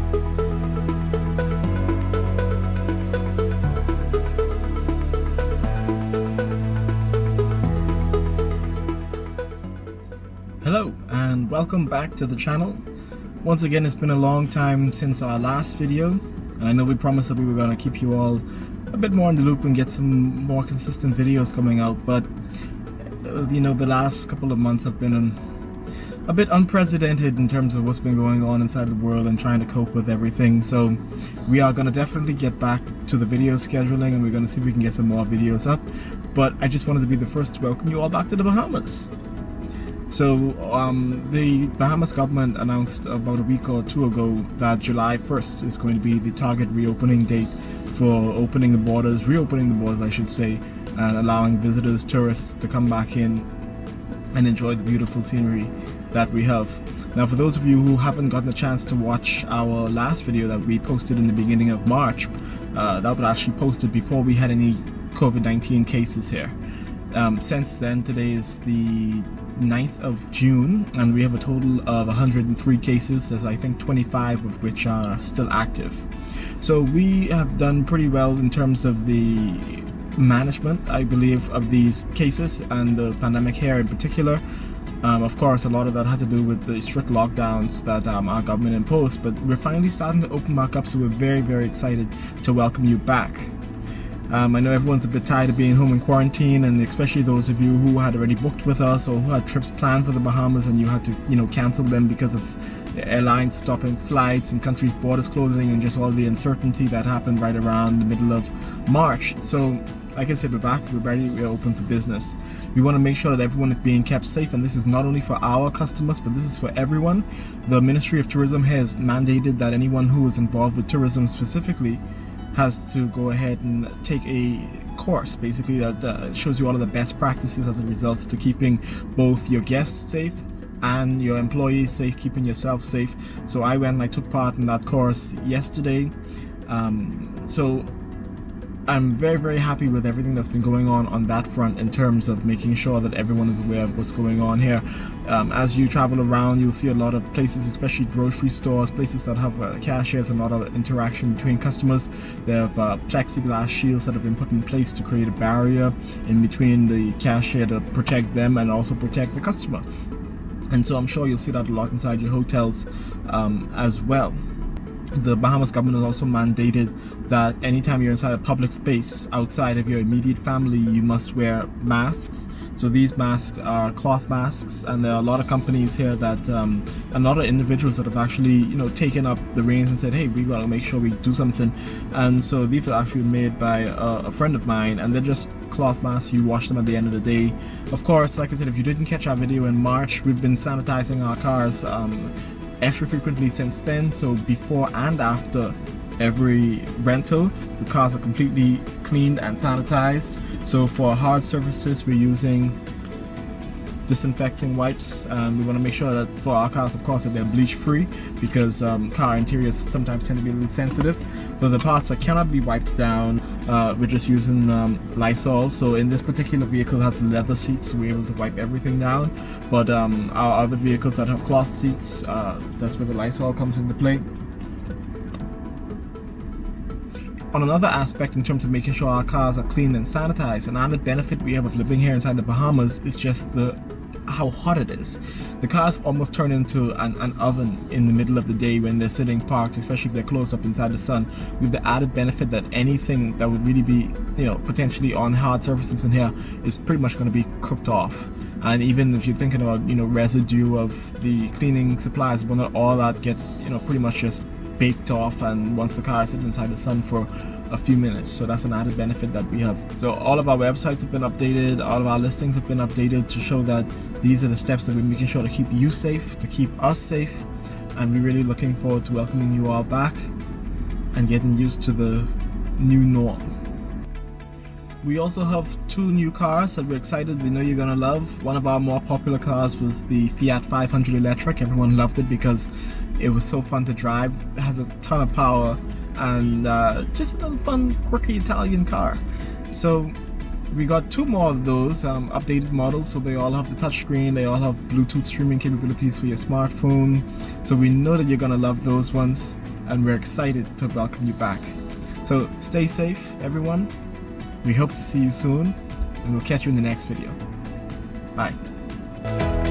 Hello and welcome back to the channel. Once again, it's been a long time since our last video, and I know we promised that we were going to keep you all a bit more in the loop and get some more consistent videos coming out, but you know, the last couple of months have been a bit unprecedented in terms of what's been going on inside the world and trying to cope with everything. So we are going to definitely get back to the video scheduling, and we're going to see if we can get some more videos up. But I just wanted to be the first to welcome you all back to the Bahamas. So the Bahamas government announced about a week or two ago that July 1st is going to be the target reopening date for opening the borders, reopening the borders I should say, and allowing visitors, tourists to come back in and enjoy the beautiful scenery that we have. Now, for those of you who haven't gotten a chance to watch our last video that we posted in the beginning of March, that was actually posted before we had any COVID-19 cases here. Since then, today is the 9th of June, and we have a total of 103 cases, as I think 25 of which are still active. So we have done pretty well in terms of the management, I believe, of these cases and the pandemic here in particular. Of course, a lot of that had to do with the strict lockdowns that our government imposed, but we're finally starting to open back up, so we're very, very excited to welcome you back. I know everyone's a bit tired of being home in quarantine, and especially those of you who had already booked with us or who had trips planned for the Bahamas and you had to, you know, cancel them because of airlines stopping flights and countries' borders closing and just all the uncertainty that happened right around the middle of March. So, like I said, we're back, we're ready, we're open for business. We want to make sure that everyone is being kept safe, and this is not only for our customers, but this is for everyone. The Ministry of Tourism has mandated that anyone who is involved with tourism specifically has to go ahead and take a course, basically, that shows you all of the best practices as a result to keeping both your guests safe and your employees safe, keeping yourself safe. So I went and I took part in that course yesterday. So I'm very, very happy with everything that's been going on that front in terms of making sure that everyone is aware of what's going on here. As you travel around, you'll see a lot of places, especially grocery stores, places that have cashiers and a lot of interaction between customers. They have plexiglass shields that have been put in place to create a barrier in between the cashier to protect them and also protect the customer. And so I'm sure you'll see that a lot inside your hotels as well. The Bahamas government has also mandated that anytime you're inside a public space outside of your immediate family, you must wear masks. So these masks are cloth masks, and there are a lot of companies here that and a lot of individuals that have actually, you know, taken up the reins and said, hey, we gotta make sure we do something. And so these are actually made by a friend of mine, and they're just cloth masks. You wash them at the end of the day. Of course, like I said, if you didn't catch our video in March, we've been sanitizing our cars extra frequently since then. So before and after every rental, the cars are completely cleaned and sanitized. So for hard surfaces, we're using disinfecting wipes, and we want to make sure that for our cars, of course, that they're bleach free, because car interiors sometimes tend to be a little sensitive. For the parts that cannot be wiped down, we're just using Lysol. So in this particular vehicle, it has leather seats, so we're able to wipe everything down. But our other vehicles that have cloth seats, that's where the Lysol comes into play. On another aspect, in terms of making sure our cars are clean and sanitized, an added benefit we have of living here inside the Bahamas is just how hot it is. The cars almost turn into an oven in the middle of the day when they're sitting parked, especially if they're close up inside the sun, with the added benefit that anything that would really be, you know, potentially on hard surfaces in here is pretty much going to be cooked off. And even if you're thinking about, you know, residue of the cleaning supplies, well, not all that gets, you know, pretty much just baked off, and once the car sits inside the sun for a few minutes. So that's an added benefit that we have. So all of our websites have been updated, all of our listings have been updated to show that these are the steps that we're making sure to keep you safe, to keep us safe, and we're really looking forward to welcoming you all back and getting used to the new norm. We also have 2 new cars that we're excited, we know you're gonna love. One of our more popular cars was the Fiat 500 electric. Everyone loved it because it was so fun to drive. It has a ton of power, and just another fun, quirky Italian car. So we got 2 more of those updated models. So they all have the touchscreen, they all have Bluetooth streaming capabilities for your smartphone. So we know that you're gonna love those ones. and we're excited to welcome you back. So stay safe, everyone. We hope to see you soon, and we'll catch you in the next video. Bye.